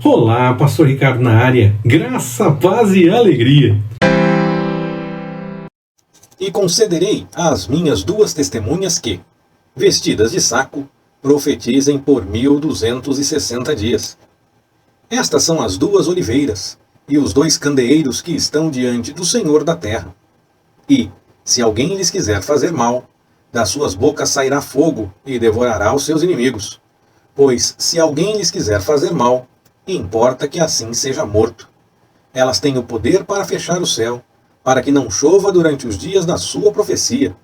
Olá, Pastor Ricardo na área. Graça, paz e alegria. E concederei às minhas duas testemunhas que, vestidas de saco, profetizem por 1260 dias. Estas são as duas oliveiras e os dois candeeiros que estão diante do Senhor da terra. E, se alguém lhes quiser fazer mal, das suas bocas sairá fogo e devorará os seus inimigos. Pois, se alguém lhes quiser fazer mal, importa que assim seja morto. Elas têm o poder para fechar o céu, para que não chova durante os dias da sua profecia,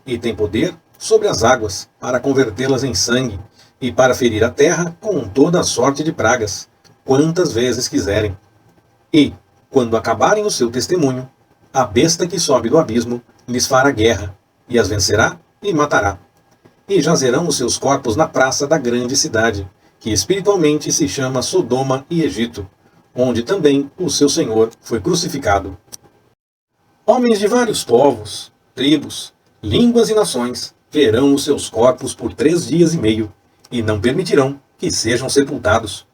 e têm poder sobre as águas, para convertê-las em sangue, e para ferir a terra com toda a sorte de pragas, quantas vezes quiserem. E, quando acabarem o seu testemunho, a besta que sobe do abismo lhes fará guerra, e as vencerá e matará. E jazerão os seus corpos na praça da grande cidade, que espiritualmente se chama Sodoma e Egito, onde também o seu Senhor foi crucificado. Homens de vários povos, tribos, línguas e nações verão os seus corpos por 3 dias e meio, e não permitirão que sejam sepultados.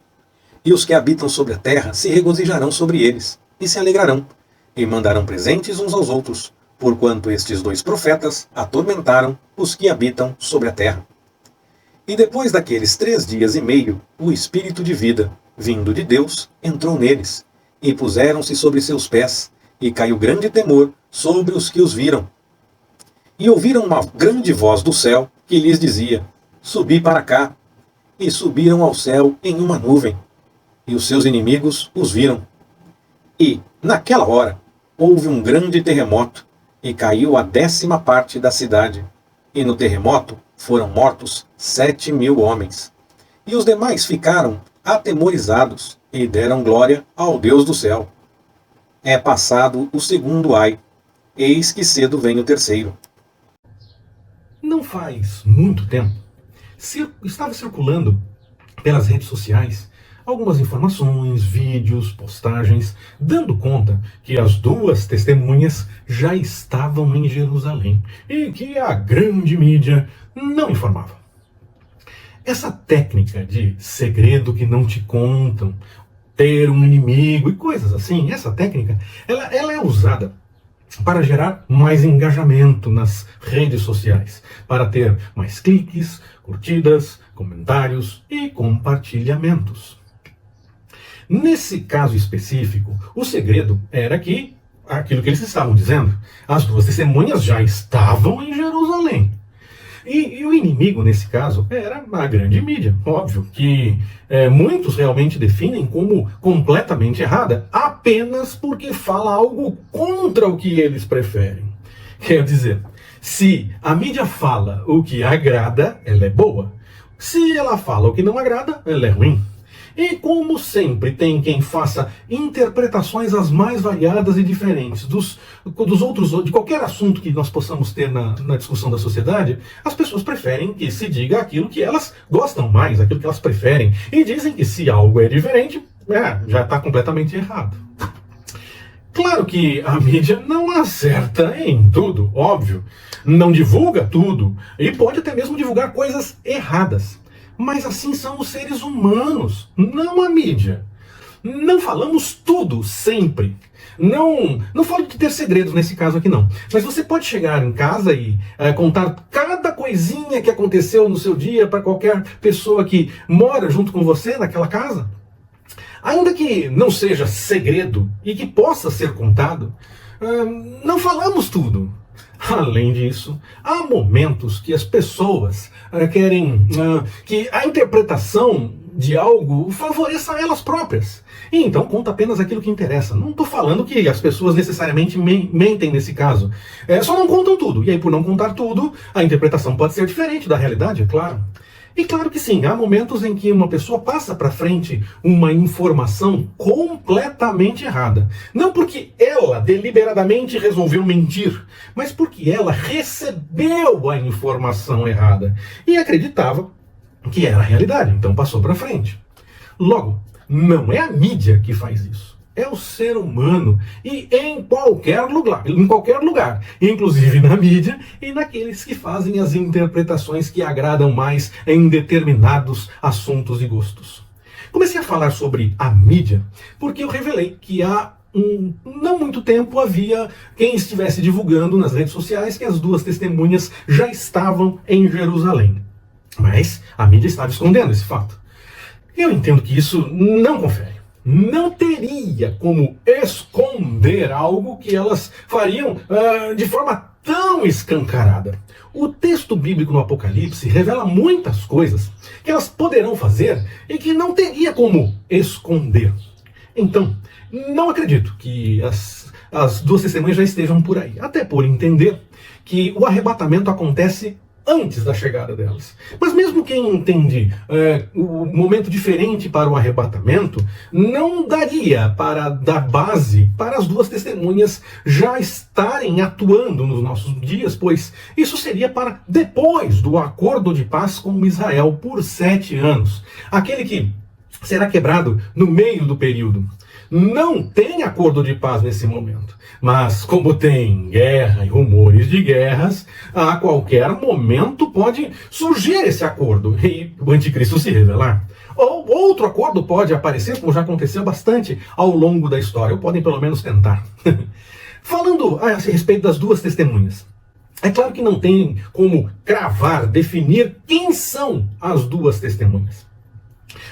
E os que habitam sobre a terra se regozijarão sobre eles, e se alegrarão, e mandarão presentes uns aos outros, porquanto estes dois profetas atormentaram os que habitam sobre a terra. E depois daqueles 3 dias e meio, o Espírito de vida, vindo de Deus, entrou neles, e puseram-se sobre seus pés, e caiu grande temor sobre os que os viram. E ouviram uma grande voz do céu, que lhes dizia: Subi para cá. E subiram ao céu em uma nuvem. E os seus inimigos os viram. E, naquela hora, houve um grande terremoto, e caiu a 10ª parte da cidade. E no terremoto foram mortos 7.000 homens. E os demais ficaram atemorizados e deram glória ao Deus do céu. É passado o segundo ai, eis que cedo vem o terceiro. Não faz muito tempo, estava circulando pelas redes sociais algumas informações, vídeos, postagens, dando conta que as duas testemunhas já estavam em Jerusalém e que a grande mídia não informava. Essa técnica de segredo que não te contam, ter um inimigo e coisas assim, essa técnica, ela é usada para gerar mais engajamento nas redes sociais, para ter mais cliques, curtidas, comentários e compartilhamentos. Nesse caso específico, o segredo era que, aquilo que eles estavam dizendo, as duas testemunhas já estavam em Jerusalém. E o inimigo, nesse caso, era a grande mídia. Óbvio que muitos realmente definem como completamente errada, apenas porque fala algo contra o que eles preferem. Quer dizer, se a mídia fala o que agrada, ela é boa. Se ela fala o que não agrada, ela é ruim. E como sempre tem quem faça interpretações as mais variadas e diferentes dos outros, de qualquer assunto que nós possamos ter na discussão da sociedade, as pessoas preferem que se diga aquilo que elas gostam mais, aquilo que elas preferem, e dizem que se algo é diferente, já está completamente errado. Claro que a mídia não acerta em tudo, óbvio, não divulga tudo, e pode até mesmo divulgar coisas erradas. Mas assim são os seres humanos, não a mídia. Não falamos tudo, sempre. Não falo de ter segredos nesse caso aqui não. Mas você pode chegar em casa e contar cada coisinha que aconteceu no seu dia para qualquer pessoa que mora junto com você naquela casa? Ainda que não seja segredo e que possa ser contado, não falamos tudo. Além disso, há momentos que as pessoas querem que a interpretação de algo favoreça elas próprias. E então conta apenas aquilo que interessa. Não estou falando que as pessoas necessariamente mentem nesse caso. Só não contam tudo. E aí, por não contar tudo, a interpretação pode ser diferente da realidade, é claro. E claro que sim, há momentos em que uma pessoa passa para frente uma informação completamente errada. Não porque ela deliberadamente resolveu mentir, mas porque ela recebeu a informação errada e acreditava que era a realidade, então passou para frente. Logo, não é a mídia que faz isso. É o ser humano, e em qualquer lugar, inclusive na mídia e naqueles que fazem as interpretações que agradam mais em determinados assuntos e gostos. Comecei a falar sobre a mídia porque eu revelei que há não muito tempo havia quem estivesse divulgando nas redes sociais que as duas testemunhas já estavam em Jerusalém. Mas a mídia estava escondendo esse fato. Eu entendo que isso não confere. Não teria como esconder algo que elas fariam de forma tão escancarada. O texto bíblico no Apocalipse revela muitas coisas que elas poderão fazer e que não teria como esconder. Então, não acredito que as duas testemunhas já estejam por aí. Até por entender que o arrebatamento acontece antes da chegada delas. Mas mesmo quem entende o momento diferente para o arrebatamento, não daria para dar base para as duas testemunhas já estarem atuando nos nossos dias, pois isso seria para depois do acordo de paz com Israel por 7 anos. Aquele que será quebrado no meio do período. Não tem acordo de paz nesse momento. Mas como tem guerra e rumores de guerras, a qualquer momento pode surgir esse acordo e o anticristo se revelar. Ou outro acordo pode aparecer, como já aconteceu bastante ao longo da história, ou podem pelo menos tentar. Falando a respeito das duas testemunhas, é claro que não tem como cravar, definir quem são as duas testemunhas.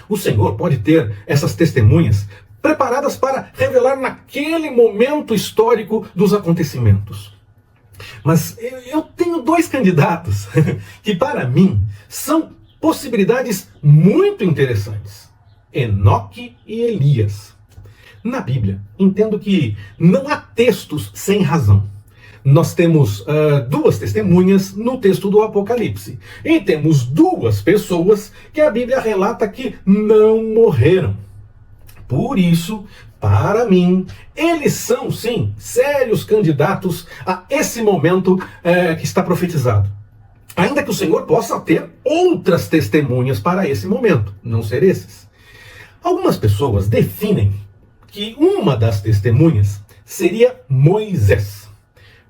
O Senhor pode ter essas testemunhas preparadas para revelar naquele momento histórico dos acontecimentos. Mas eu tenho 2 candidatos que, para mim, são possibilidades muito interessantes: Enoque e Elias. Na Bíblia, entendo que não há textos sem razão. Nós temos 2 testemunhas no texto do Apocalipse. E temos 2 pessoas que a Bíblia relata que não morreram. Por isso, para mim, eles são, sim, sérios candidatos a esse momento que está profetizado. Ainda que o Senhor possa ter outras testemunhas para esse momento, não ser esses. Algumas pessoas definem que uma das testemunhas seria Moisés.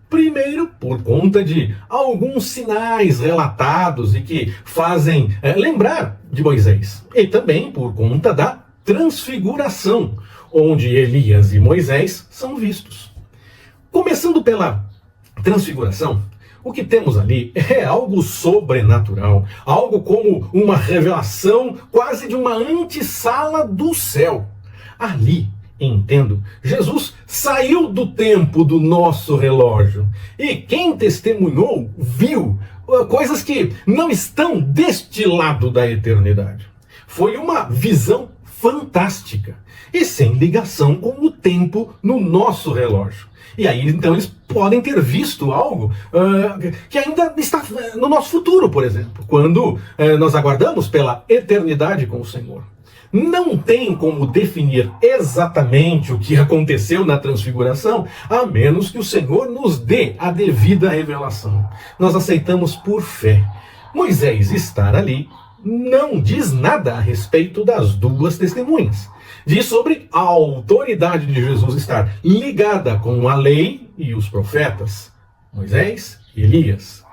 Primeiro, por conta de alguns sinais relatados e que fazem lembrar de Moisés. E também por conta da transfiguração, onde Elias e Moisés são vistos. Começando pela transfiguração, o que temos ali é algo sobrenatural, algo como uma revelação quase de uma antessala do céu. Ali, entendo, Jesus saiu do tempo do nosso relógio e quem testemunhou viu coisas que não estão deste lado da eternidade. Foi uma visão fantástica e sem ligação com o tempo no nosso relógio. E aí, então, eles podem ter visto algo que ainda está no nosso futuro, por exemplo, quando nós aguardamos pela eternidade com o Senhor. Não tem como definir exatamente o que aconteceu na transfiguração, a menos que o Senhor nos dê a devida revelação. Nós aceitamos por fé. Moisés estar ali não diz nada a respeito das 2 testemunhas. Diz sobre a autoridade de Jesus estar ligada com a lei e os profetas, Moisés e Elias.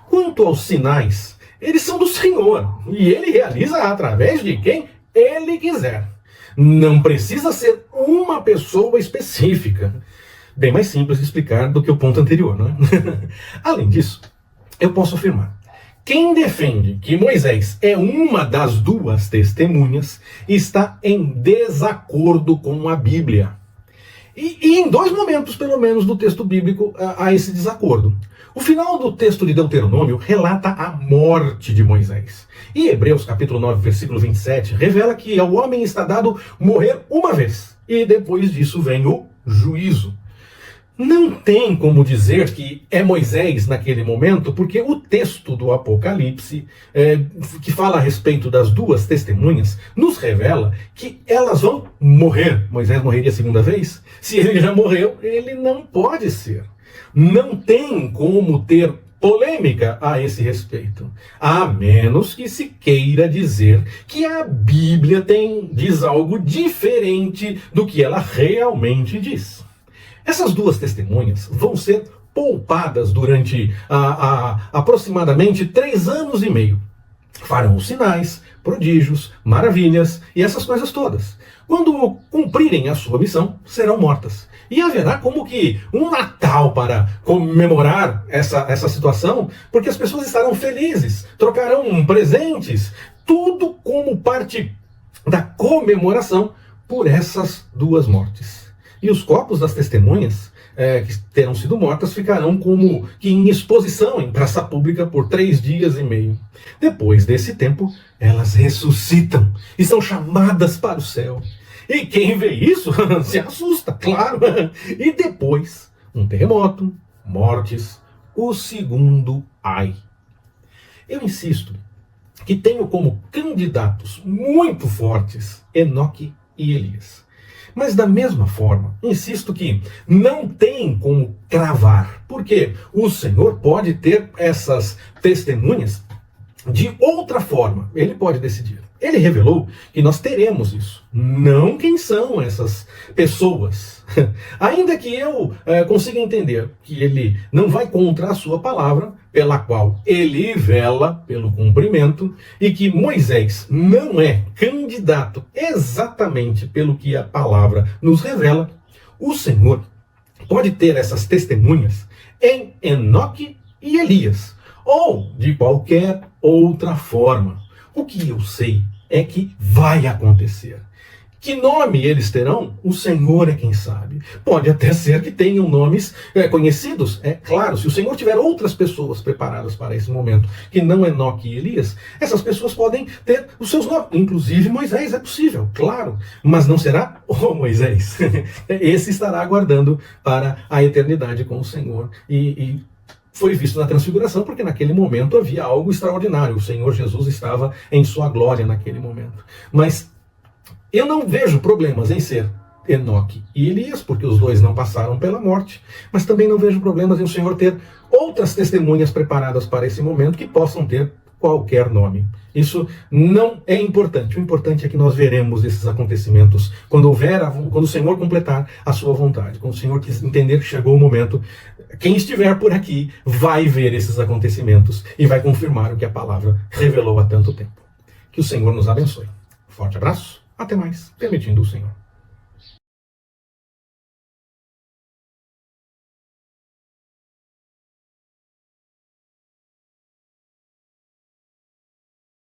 Quanto aos sinais, eles são do Senhor, e ele realiza através de quem ele quiser. Não precisa ser uma pessoa específica. Bem mais simples de explicar do que o ponto anterior, não é? Além disso, eu posso afirmar: quem defende que Moisés é uma das 2 testemunhas está em desacordo com a Bíblia. E em 2 momentos, pelo menos, do texto bíblico há esse desacordo. O final do texto de Deuteronômio relata a morte de Moisés. E Hebreus capítulo 9, versículo 27, revela que ao homem está dado morrer uma vez. E depois disso vem o juízo. Não tem como dizer que é Moisés naquele momento, porque o texto do Apocalipse, que fala a respeito das 2 testemunhas, nos revela que elas vão morrer. Moisés morreria a 2ª vez? Se ele já morreu, ele não pode ser. Não tem como ter polêmica a esse respeito, a menos que se queira dizer que a Bíblia diz algo diferente do que ela realmente diz. Essas 2 testemunhas vão ser poupadas durante aproximadamente 3 anos e meio. Farão os sinais, prodígios, maravilhas e essas coisas todas. Quando cumprirem a sua missão, serão mortas. E haverá como que um Natal para comemorar essa situação, porque as pessoas estarão felizes, trocarão presentes, tudo como parte da comemoração por essas duas mortes. E os corpos das testemunhas que terão sido mortas ficarão como que em exposição em praça pública por 3 dias e meio. Depois desse tempo, elas ressuscitam e são chamadas para o céu. E quem vê isso se assusta, claro. E depois, um terremoto, mortes, o segundo ai. Eu insisto que tenho como candidatos muito fortes Enoque e Elias. Mas da mesma forma, insisto que não tem como cravar, porque o Senhor pode ter essas testemunhas de outra forma. Ele pode decidir. Ele revelou que nós teremos isso. Não quem são essas pessoas. Ainda que eu consiga entender que ele não vai contra a sua palavra, pela qual ele vela pelo cumprimento, e que Moisés não é candidato exatamente pelo que a palavra nos revela, o Senhor pode ter essas testemunhas em Enoque e Elias, ou de qualquer outra forma. O que eu sei é que vai acontecer. Que nome eles terão? O Senhor é quem sabe. Pode até ser que tenham nomes conhecidos. É claro, se o Senhor tiver outras pessoas preparadas para esse momento, que não Enoque e Elias, essas pessoas podem ter os seus nomes. Inclusive Moisés, é possível, claro. Mas não será o Moisés. Esse estará aguardando para a eternidade com o Senhor. E foi visto na transfiguração, porque naquele momento havia algo extraordinário. O Senhor Jesus estava em sua glória naquele momento. Mas eu não vejo problemas em ser Enoque e Elias, porque os dois não passaram pela morte, mas também não vejo problemas em o Senhor ter outras testemunhas preparadas para esse momento que possam ter qualquer nome. Isso não é importante. O importante é que nós veremos esses acontecimentos quando o Senhor completar a sua vontade, quando o Senhor entender que chegou o momento. Quem estiver por aqui vai ver esses acontecimentos e vai confirmar o que a palavra revelou há tanto tempo. Que o Senhor nos abençoe. Forte abraço. Até mais, permitindo o Senhor.